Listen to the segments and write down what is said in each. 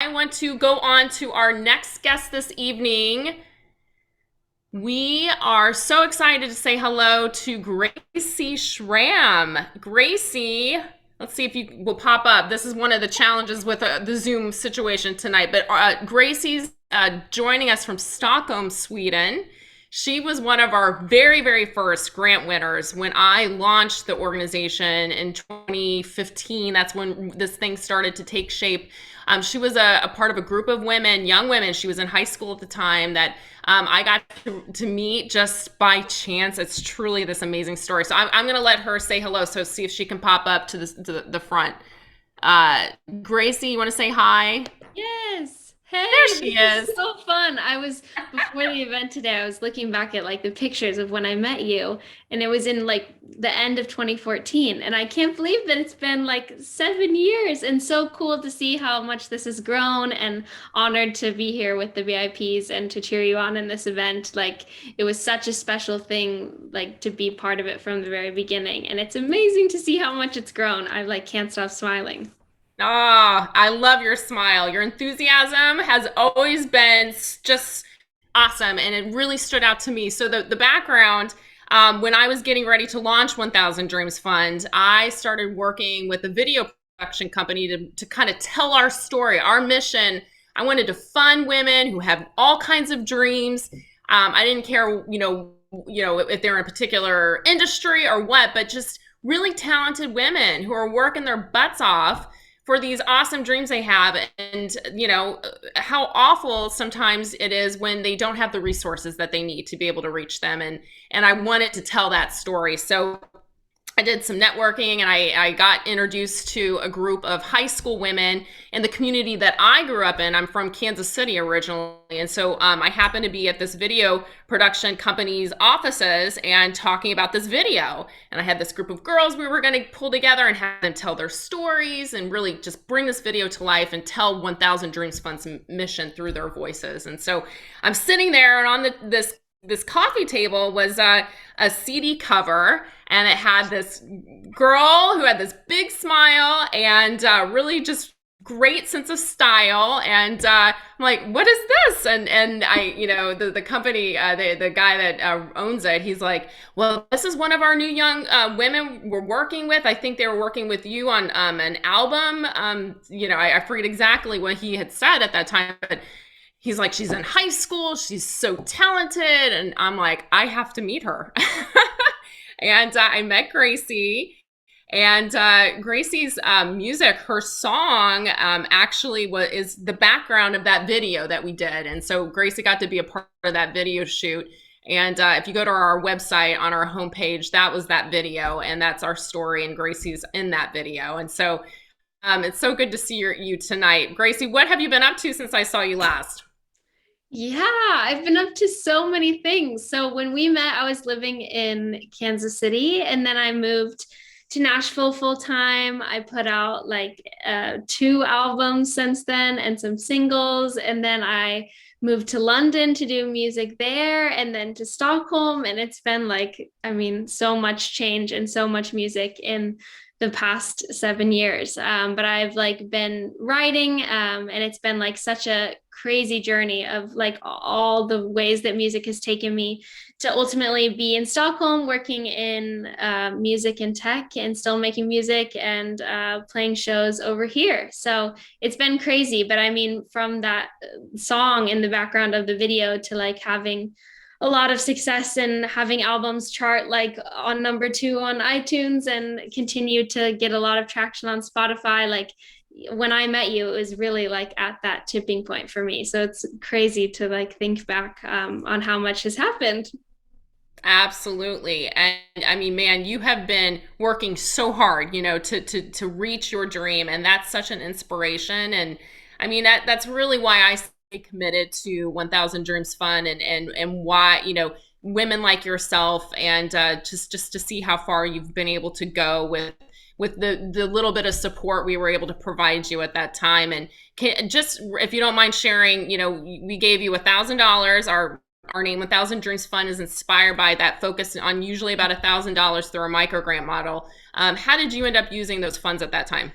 I want to go on to our next guest this evening. We are so excited to say hello to Gracie Schram. Gracie, let's see if you will pop up. This is one of the challenges with the Zoom situation tonight, but Gracie's joining us from Stockholm, Sweden. She was one of our very, very first grant winners when I launched the organization in 2015. That's when this thing started to take shape. She was a part of a group of women, young women. She was in high school at the time that I got to meet just by chance. It's truly this amazing story. So I'm going to let her say hello. So see if she can pop up to the front. Gracie, you want to say hi? Yes. Hey, There she this is is. so fun. Before the event today, I was looking back at like the pictures of when I met you, and it was in like the end of 2014. And I can't believe that it's been like 7 years, and so cool to see how much this has grown, and honored to be here with the VIPs and to cheer you on in this event. Like it was such a special thing, like to be part of it from the very beginning. And it's amazing to see how much it's grown. I like can't stop smiling. Ah, I love your smile. Your enthusiasm has always been just awesome, and it really stood out to me. So the background, when I was getting ready to launch 1000 Dreams Fund, I started working with a video production company to kind of tell our story, our mission. I wanted to fund women who have all kinds of dreams. I didn't care, if they're in a particular industry or what, but just really talented women who are working their butts off for these awesome dreams they have, and how awful sometimes it is when they don't have the resources that they need to be able to reach them, and I wanted to tell that story. So I did some networking, and I got introduced to a group of high school women in the community that I grew up in. I'm from Kansas City originally. And so I happened to be at this video production company's offices and talking about this video. And I had this group of girls we were going to pull together and have them tell their stories and really just bring this video to life and tell 1000 Dreams Fund's mission through their voices. And so I'm sitting there, and on this coffee table was a CD cover, and it had this girl who had this big smile and really just great sense of style. And I'm like, what is this? And the company, the guy that owns it, he's like, well, this is one of our new young women we're working with. I think they were working with you on an album. I forget exactly what he had said at that time, but he's like, she's in high school, she's so talented. And I'm like, I have to meet her. And I met Gracie. And Gracie's music, her song, actually is the background of that video that we did. And so Gracie got to be a part of that video shoot. And if you go to our website on our homepage, that was that video, and that's our story. And Gracie's in that video. And so it's so good to see you tonight. Gracie, what have you been up to since I saw you last? Yeah, I've been up to so many things. So when we met, I was living in Kansas City, and then I moved to Nashville full time. I put out like two albums since then and some singles. And then I moved to London to do music there, and then to Stockholm. And it's been like, I mean, so much change and so much music in the past 7 years. But I've like been writing, and it's been like such a crazy journey of like all the ways that music has taken me to ultimately be in Stockholm working in music and tech, and still making music and playing shows over here. So it's been crazy. But I mean, from that song in the background of the video to like having a lot of success and having albums chart like on number 2 on iTunes and continue to get a lot of traction on Spotify. Like when I met you, it was really like at that tipping point for me. So it's crazy to like think back on how much has happened. Absolutely. And I mean, man, you have been working so hard, to reach your dream. And that's such an inspiration. And I mean, that's really why I stay committed to 1000 Dreams Fund, and why, women like yourself, and just to see how far you've been able to go with the little bit of support we were able to provide you at that time. And just, if you don't mind sharing, we gave you $1,000. Our name 1000 Dreams Fund is inspired by that focus on usually about $1,000 through a micro grant model. How did you end up using those funds at that time?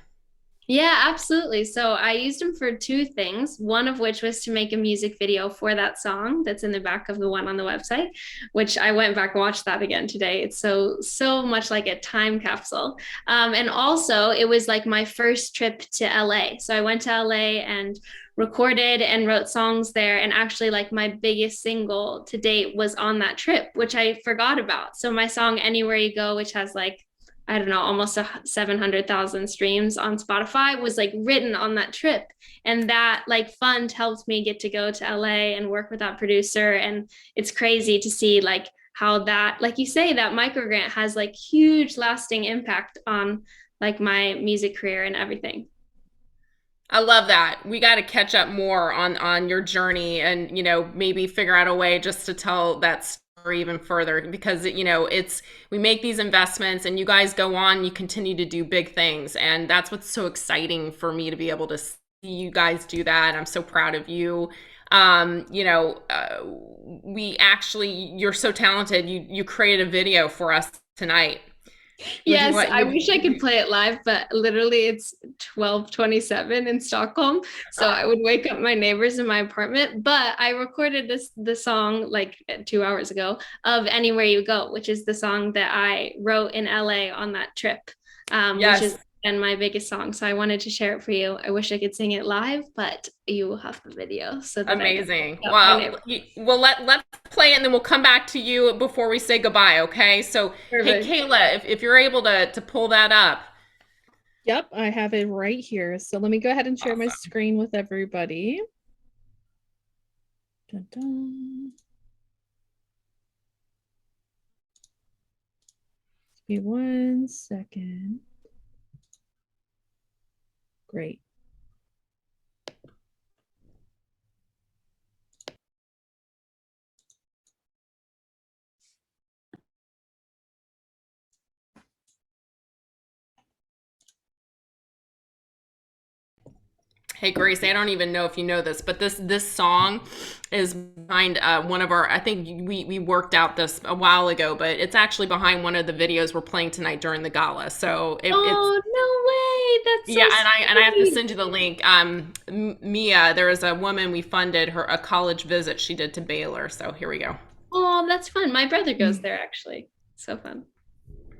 Yeah, absolutely. So I used them for two things, one of which was to make a music video for that song that's in the back of the one on the website, which I went back and watched that again today. It's so much like a time capsule. And also, it was like my first trip to LA. So I went to LA and recorded and wrote songs there. And actually, like my biggest single to date was on that trip, which I forgot about. So my song Anywhere You Go, which has like I don't know, almost 700,000 streams on Spotify was like written on that trip. And that like fund helped me get to go to LA and work with that producer. And it's crazy to see like how that, like you say, that micro grant has like huge lasting impact on like my music career and everything. I love that. We got to catch up more on your journey and maybe figure out a way just to tell that story even further because it's we make these investments and you guys go on, you continue to do big things and that's what's so exciting for me to be able to see you guys do that. I'm so proud of you. We actually you're so talented. You created a video for us tonight. Would you Yes, want I wish I could play it live, but literally it's 12:27 in Stockholm. So I would wake up my neighbors in my apartment. But I recorded the song like 2 hours ago of Anywhere You Go, which is the song that I wrote in LA on that trip, which is Yes. and my biggest song. So I wanted to share it for you. I wish I could sing it live, but you will have the video so that I don't Amazing. wake up my Well, neighbor. well let's play it and then we'll come back to you before we say goodbye, okay? So, hey Perfect. Kayla, if you're able to pull that up. Yep, I have it right here. So let me go ahead and share my Awesome. screen with everybody. Dun, dun. Give me 1 second. Great. Hey Grace, I don't even know if you know this, but this song is behind one of our. I think we worked out this a while ago, but it's actually behind one of the videos we're playing tonight during the gala. So it's Oh, no way. That's yeah, so and I have to sweet. send you the link. Mia, there was a woman we funded her a college visit she did to Baylor. So here we go. Oh, that's fun. My brother goes Mm. there actually. So fun.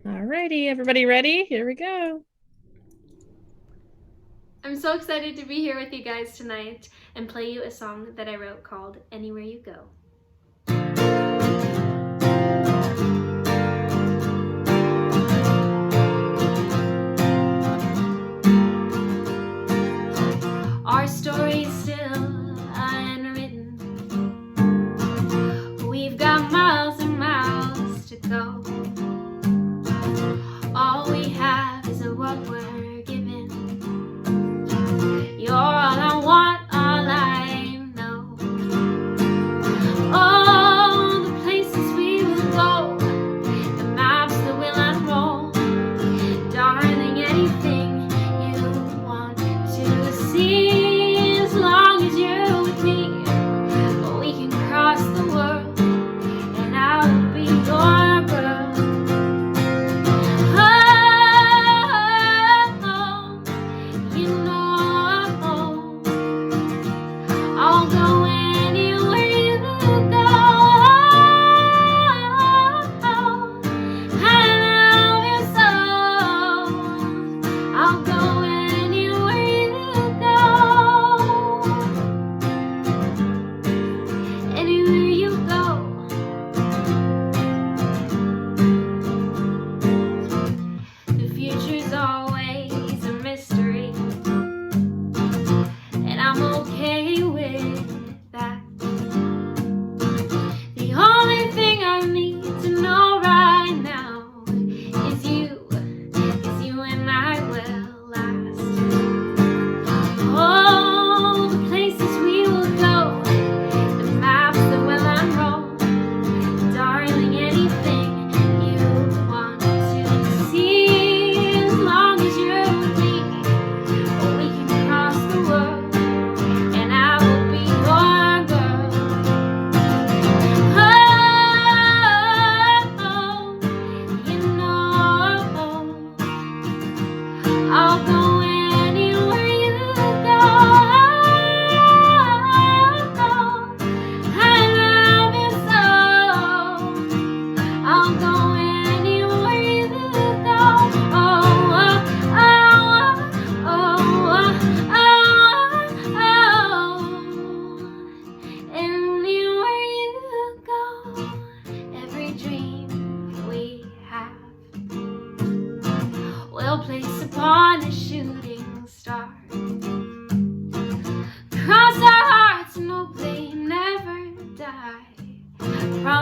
Alrighty, everybody ready? Here we go. I'm so excited to be here with you guys tonight and play you a song that I wrote called Anywhere You Go. Our story's still unwritten. We've got miles and miles to go. All we have is what we're given. You're all I want, all I know. Oh, the places we will go, the maps that we'll unroll. Darling, anything you want to see is life.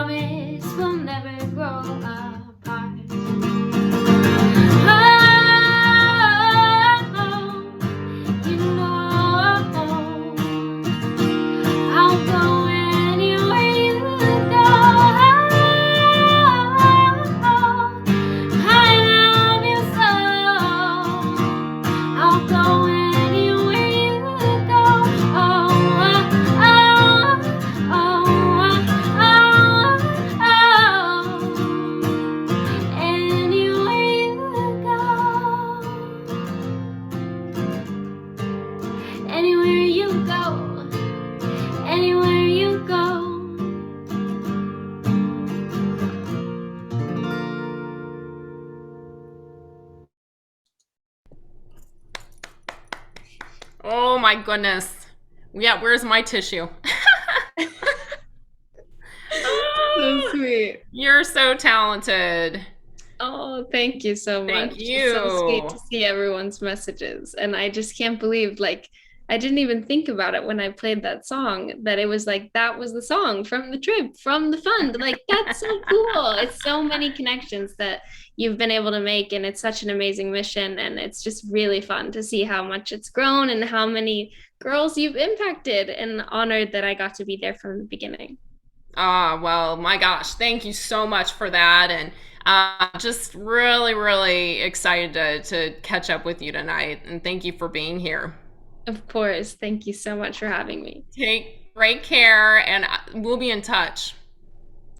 promise we'll never grow apart. Oh, you know I'll go anywhere you go. I love you so. I'll go anywhere you go. Oh, oh, oh, oh, oh, oh. Anywhere you go. Anywhere you go. Anywhere you go. Oh my goodness. Yeah, where's my tissue? So sweet. You're so talented. Oh, thank you so much. Thank It's so sweet you. to see everyone's messages. And I just can't believe, like, I didn't even think about it when I played that song, that it was like, that was the song from the trip, from the fund. Like, that's so cool. It's so many connections that you've been able to make. And it's such an amazing mission. And it's just really fun to see how much it's grown and how many girls you've impacted, and honored that I got to be there from the beginning. Ah, well, my gosh, thank you so much for that. And just really, really excited to catch up with you tonight. And thank you for being here. Of course. Thank you so much for having me. Take great care, and we'll be in touch.